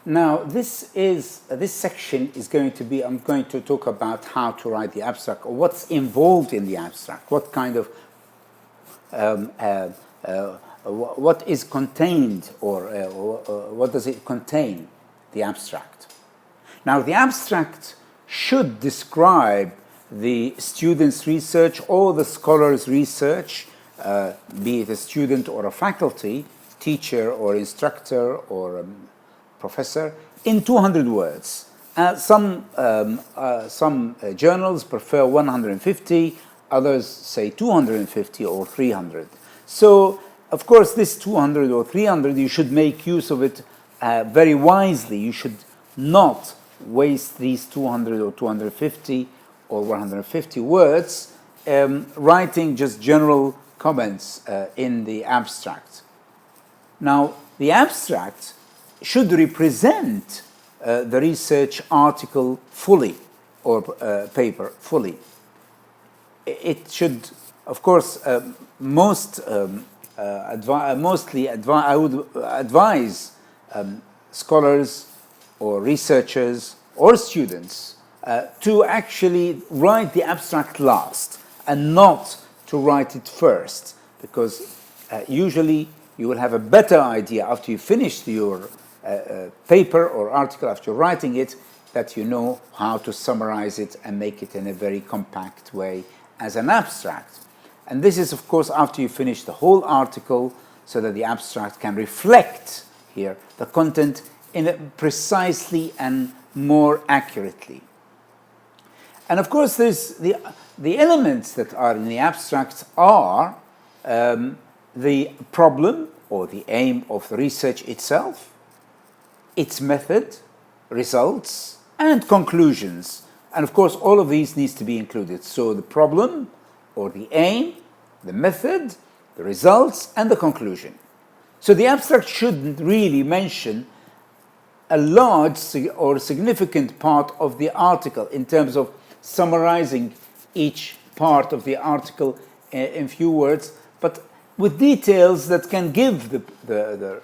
Now, this section is going to be, I'm going to talk about how to write the abstract, or what's involved in the abstract, what kind of, what is contained, or what does it contain, the abstract. Now, the abstract should describe the student's research or the scholar's research, be it a student or a faculty, teacher or instructor or professor, in 200 words. Some journals prefer 150, others say 250 or 300. So, of course, this 200 or 300, you should make use of it very wisely. You should not waste these 200 or 250 or 150 words writing just general comments in the abstract. Now, the abstract should represent the research article fully, or paper fully. It should, of course, I would advise scholars or researchers or students to actually write the abstract last and not to write it first, because usually you will have a better idea after you finish your paper or article, after writing it, that you know how to summarize it and make it in a very compact way as an abstract. And this is, of course, after you finish the whole article, so that the abstract can reflect here the content in precisely and more accurately. And of course, there's the elements that are in the abstract are the problem or the aim of the research itself, its method, results, and conclusions. And of course, all of these needs to be included. So the problem or the aim, the method, the results, and the conclusion. So the abstract shouldn't really mention a large or significant part of the article in terms of summarizing each part of the article in few words, but with details that can give the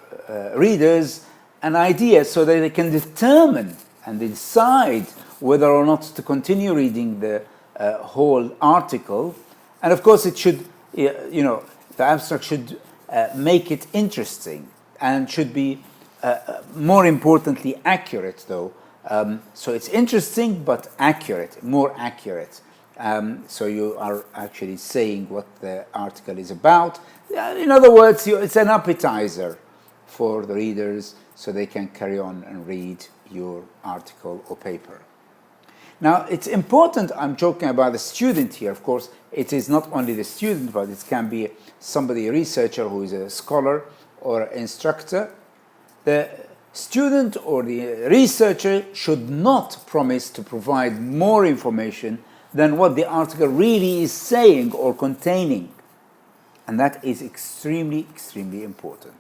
readers an idea, so that they can determine and decide whether or not to continue reading the whole article. And of course, it should, the abstract should make it interesting and should be, more importantly, accurate, though. So it's interesting, but accurate, more accurate. So you are actually saying what the article is about. In other words, it's an appetizer for the readers, so they can carry on and read your article or paper. Now, it's important, I'm talking about the student here, of course. It is not only the student, but it can be somebody, a researcher who is a scholar or instructor. The student or the researcher should not promise to provide more information than what the article really is saying or containing. And that is extremely, extremely important.